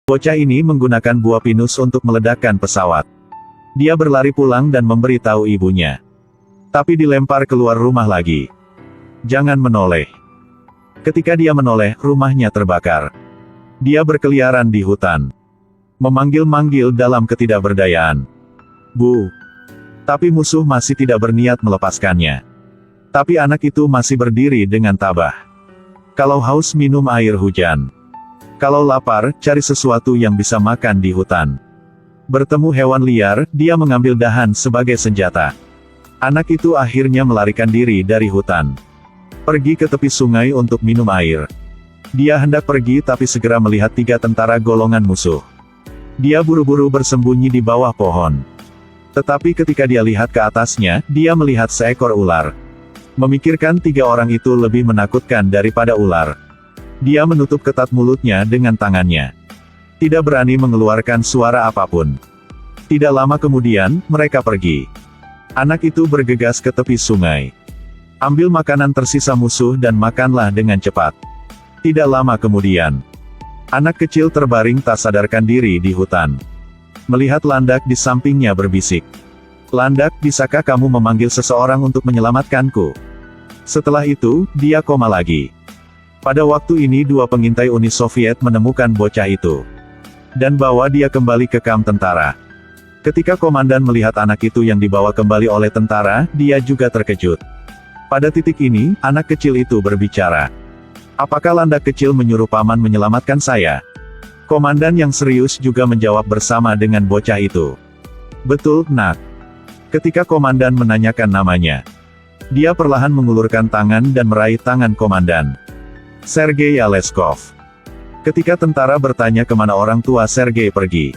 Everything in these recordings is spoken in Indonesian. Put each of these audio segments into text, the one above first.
Bocah ini menggunakan buah pinus untuk meledakkan pesawat. Dia berlari pulang dan memberitahu ibunya. Tapi dilempar keluar rumah lagi. Jangan menoleh. Ketika dia menoleh, rumahnya terbakar. Dia berkeliaran di hutan. Memanggil-manggil dalam ketidakberdayaan. Bu. Tapi musuh masih tidak berniat melepaskannya. Tapi anak itu masih berdiri dengan tabah. Kalau haus, minum air hujan. Kalau lapar, cari sesuatu yang bisa makan di hutan. Bertemu hewan liar, dia mengambil dahan sebagai senjata. Anak itu akhirnya melarikan diri dari hutan. Pergi ke tepi sungai untuk minum air. Dia hendak pergi tapi segera melihat 3 tentara golongan musuh. Dia buru-buru bersembunyi di bawah pohon. Tetapi ketika dia lihat ke atasnya, dia melihat seekor ular. Memikirkan 3 orang itu lebih menakutkan daripada ular. Dia menutup ketat mulutnya dengan tangannya. Tidak berani mengeluarkan suara apapun. Tidak lama kemudian, mereka pergi. Anak itu bergegas ke tepi sungai. Ambil makanan tersisa musuh dan makanlah dengan cepat. Tidak lama kemudian, anak kecil terbaring tak sadarkan diri di hutan. Melihat Landak di sampingnya berbisik. Landak, bisakah kamu memanggil seseorang untuk menyelamatkanku? Setelah itu, dia koma lagi. Pada waktu ini 2 pengintai Uni Soviet menemukan bocah itu. Dan bawa dia kembali ke kamp tentara. Ketika komandan melihat anak itu yang dibawa kembali oleh tentara, dia juga terkejut. Pada titik ini, anak kecil itu berbicara. Apakah Landak kecil menyuruh paman menyelamatkan saya? Komandan yang serius juga menjawab bersama dengan bocah itu. Betul, nak. Ketika komandan menanyakan namanya, dia perlahan mengulurkan tangan dan meraih tangan komandan. Sergei Aleskov. Ketika tentara bertanya kemana orang tua Sergei pergi.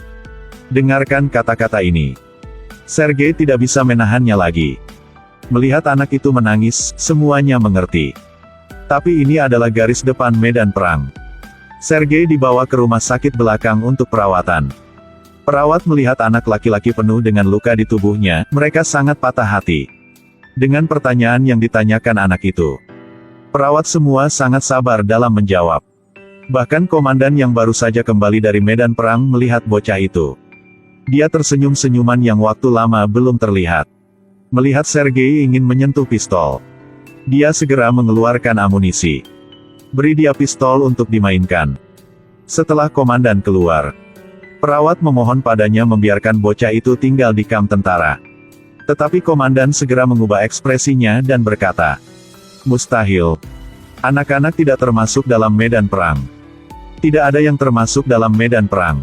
Dengarkan kata-kata ini. Sergei tidak bisa menahannya lagi. Melihat anak itu menangis, semuanya mengerti. Tapi ini adalah garis depan medan perang. Sergei dibawa ke rumah sakit belakang untuk perawatan. Perawat melihat anak laki-laki penuh dengan luka di tubuhnya, mereka sangat patah hati. Dengan pertanyaan yang ditanyakan anak itu. Perawat semua sangat sabar dalam menjawab. Bahkan komandan yang baru saja kembali dari medan perang melihat bocah itu. Dia tersenyum senyuman yang waktu lama belum terlihat. Melihat Sergei ingin menyentuh pistol. Dia segera mengeluarkan amunisi. Beri dia pistol untuk dimainkan. Setelah komandan keluar, perawat memohon padanya membiarkan bocah itu tinggal di kamp tentara. Tetapi komandan segera mengubah ekspresinya dan berkata, mustahil. Anak-anak tidak termasuk dalam medan perang. Tidak ada yang termasuk dalam medan perang.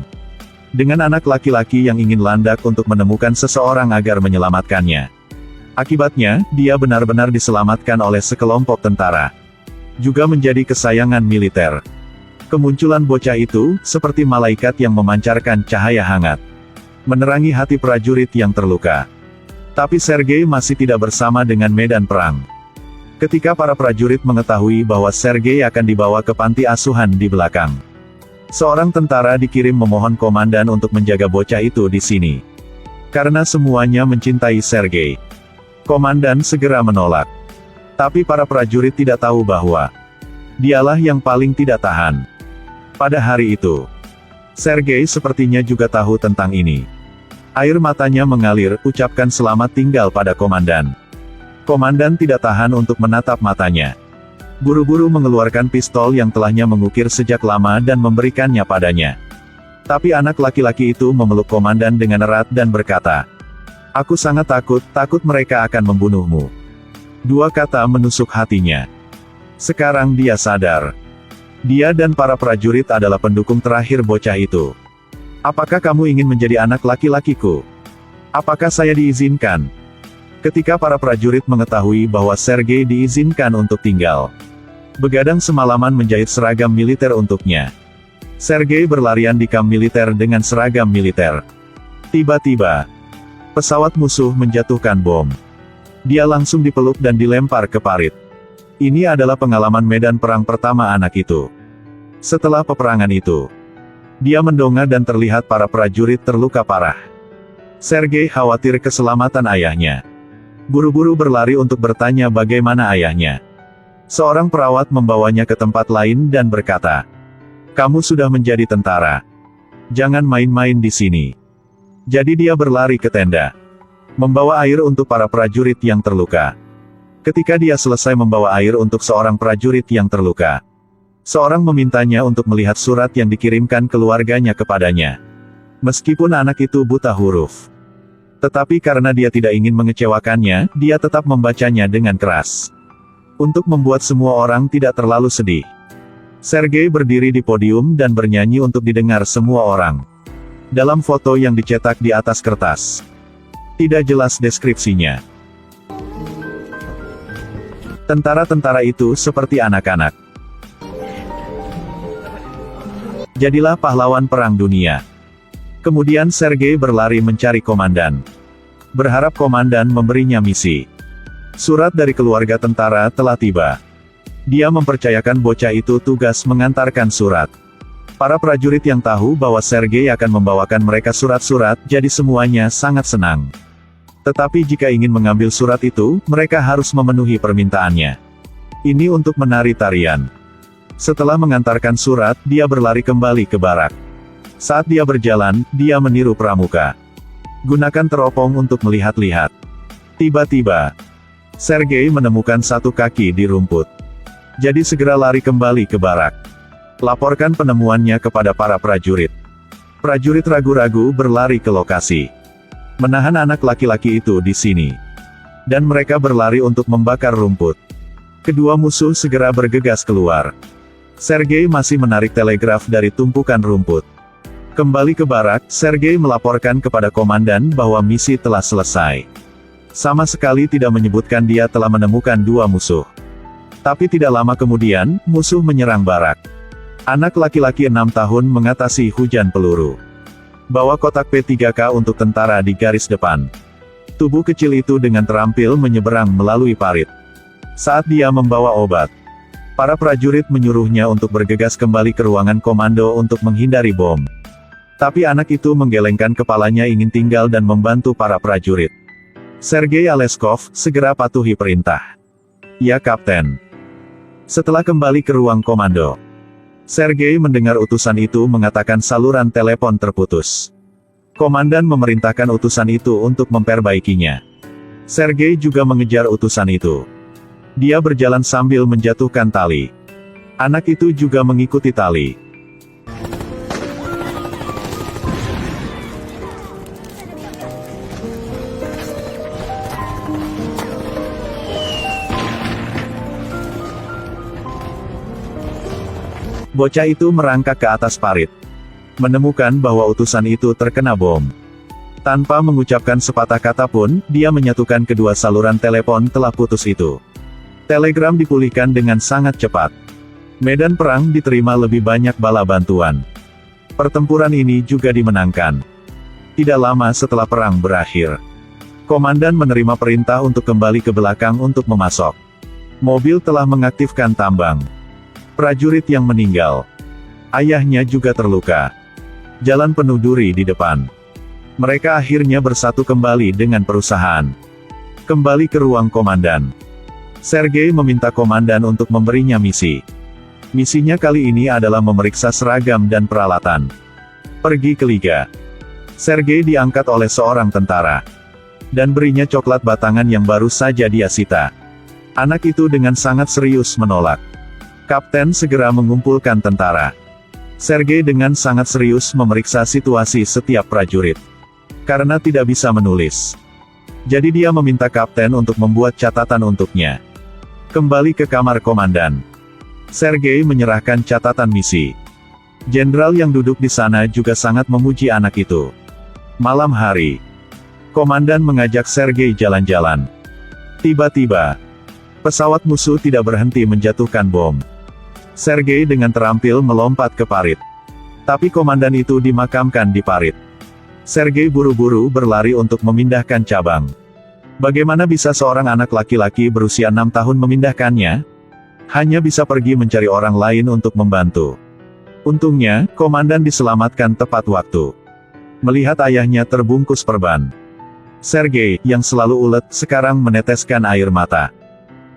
Dengan anak laki-laki yang ingin Landak untuk menemukan seseorang agar menyelamatkannya. Akibatnya, dia benar-benar diselamatkan oleh sekelompok tentara. Juga menjadi kesayangan militer. Kemunculan bocah itu, seperti malaikat yang memancarkan cahaya hangat. Menerangi hati prajurit yang terluka. Tapi Sergei masih tidak bersama dengan medan perang. Ketika para prajurit mengetahui bahwa Sergei akan dibawa ke panti asuhan di belakang. Seorang tentara dikirim memohon komandan untuk menjaga bocah itu di sini. Karena semuanya mencintai Sergei. Komandan segera menolak. Tapi para prajurit tidak tahu bahwa dialah yang paling tidak tahan. Pada hari itu, Sergei sepertinya juga tahu tentang ini. Air matanya mengalir, ucapkan selamat tinggal pada komandan. Komandan tidak tahan untuk menatap matanya. Buru-buru mengeluarkan pistol yang telahnya mengukir sejak lama dan memberikannya padanya. Tapi anak laki-laki itu memeluk komandan dengan erat dan berkata, aku sangat takut mereka akan membunuhmu. 2 kata menusuk hatinya. Sekarang dia sadar. Dia dan para prajurit adalah pendukung terakhir bocah itu. Apakah kamu ingin menjadi anak laki-lakiku? Apakah saya diizinkan? Ketika para prajurit mengetahui bahwa Sergei diizinkan untuk tinggal. Begadang semalaman menjahit seragam militer untuknya. Sergei berlarian di kamp militer dengan seragam militer. Tiba-tiba, pesawat musuh menjatuhkan bom. Dia langsung dipeluk dan dilempar ke parit. Ini adalah pengalaman medan perang pertama anak itu. Setelah peperangan itu, dia mendongak dan terlihat para prajurit terluka parah. Sergei khawatir keselamatan ayahnya. Buru-buru berlari untuk bertanya bagaimana ayahnya. Seorang perawat membawanya ke tempat lain dan berkata, kamu sudah menjadi tentara. Jangan main-main di sini. Jadi dia berlari ke tenda, membawa air untuk para prajurit yang terluka. Ketika dia selesai membawa air untuk seorang prajurit yang terluka, seorang memintanya untuk melihat surat yang dikirimkan keluarganya kepadanya. Meskipun anak itu buta huruf, tetapi karena dia tidak ingin mengecewakannya, dia tetap membacanya dengan keras. Untuk membuat semua orang tidak terlalu sedih, Sergei berdiri di podium dan bernyanyi untuk didengar semua orang. Dalam foto yang dicetak di atas kertas, tidak jelas deskripsinya. Tentara-tentara itu seperti anak-anak. Jadilah pahlawan perang dunia. Kemudian Sergei berlari mencari komandan, berharap komandan memberinya misi. Surat dari keluarga tentara telah tiba. Dia mempercayakan bocah itu tugas mengantarkan surat. Para prajurit yang tahu bahwa Sergei akan membawakan mereka surat-surat, jadi semuanya sangat senang. Tetapi jika ingin mengambil surat itu, mereka harus memenuhi permintaannya. Ini untuk menari tarian. Setelah mengantarkan surat, dia berlari kembali ke barak. Saat dia berjalan, dia meniru pramuka. Gunakan teropong untuk melihat-lihat. Tiba-tiba, Sergei menemukan satu kaki di rumput. Jadi segera lari kembali ke barak. Laporkan penemuannya kepada para prajurit. Prajurit ragu-ragu berlari ke lokasi, menahan anak laki-laki itu di sini. Dan mereka berlari untuk membakar rumput. Kedua musuh segera bergegas keluar. Sergei masih menarik telegraf dari tumpukan rumput. Kembali ke barak, Sergei melaporkan kepada komandan bahwa misi telah selesai. Sama sekali tidak menyebutkan dia telah menemukan dua musuh. Tapi tidak lama kemudian, musuh menyerang barak. Anak laki-laki 6 tahun mengatasi hujan peluru. Bawa kotak P3K untuk tentara di garis depan. Tubuh kecil itu dengan terampil menyeberang melalui parit. Saat dia membawa obat, para prajurit menyuruhnya untuk bergegas kembali ke ruangan komando untuk menghindari bom. Tapi anak itu menggelengkan kepalanya ingin tinggal dan membantu para prajurit. Sergei Aleskov segera patuhi perintah. Ya Kapten. Setelah kembali ke ruang komando, Sergei mendengar utusan itu mengatakan saluran telepon terputus. Komandan memerintahkan utusan itu untuk memperbaikinya. Sergei juga mengejar utusan itu. Dia berjalan sambil menjatuhkan tali. Anak itu juga mengikuti tali. Bocah itu merangkak ke atas parit, menemukan bahwa utusan itu terkena bom. Tanpa mengucapkan sepatah kata pun, dia menyatukan kedua saluran telepon telah putus itu. Telegram dipulihkan dengan sangat cepat. Medan perang diterima lebih banyak bala bantuan. Pertempuran ini juga dimenangkan. Tidak lama setelah perang berakhir, komandan menerima perintah untuk kembali ke belakang untuk memasok. Mobil telah mengaktifkan tambang. Prajurit yang meninggal. Ayahnya juga terluka. Jalan penuh duri di depan. Mereka akhirnya bersatu kembali dengan perusahaan. Kembali ke ruang komandan. Sergei meminta komandan untuk memberinya misi. Misinya kali ini adalah memeriksa seragam dan peralatan. Pergi ke liga. Sergei diangkat oleh seorang tentara, dan berinya coklat batangan yang baru saja dia sita. Anak itu dengan sangat serius menolak. Kapten segera mengumpulkan tentara. Sergei dengan sangat serius memeriksa situasi setiap prajurit. Karena tidak bisa menulis, jadi dia meminta kapten untuk membuat catatan untuknya. Kembali ke kamar komandan, Sergei menyerahkan catatan misi. Jenderal yang duduk di sana juga sangat memuji anak itu. Malam hari, komandan mengajak Sergei jalan-jalan. Tiba-tiba, pesawat musuh tidak berhenti menjatuhkan bom. Sergei dengan terampil melompat ke parit. Tapi komandan itu dimakamkan di parit. Sergei buru-buru berlari untuk memindahkan cabang. Bagaimana bisa seorang anak laki-laki berusia 6 tahun memindahkannya? Hanya bisa pergi mencari orang lain untuk membantu. Untungnya, komandan diselamatkan tepat waktu. Melihat ayahnya terbungkus perban, Sergei, yang selalu ulet, sekarang meneteskan air mata.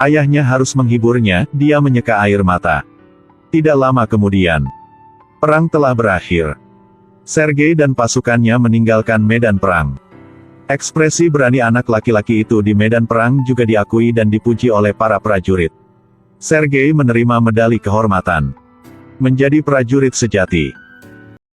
Ayahnya harus menghiburnya, dia menyeka air mata. Tidak lama kemudian, perang telah berakhir. Sergei dan pasukannya meninggalkan medan perang. Ekspresi berani anak laki-laki itu di medan perang juga diakui dan dipuji oleh para prajurit. Sergei menerima medali kehormatan. Menjadi prajurit sejati.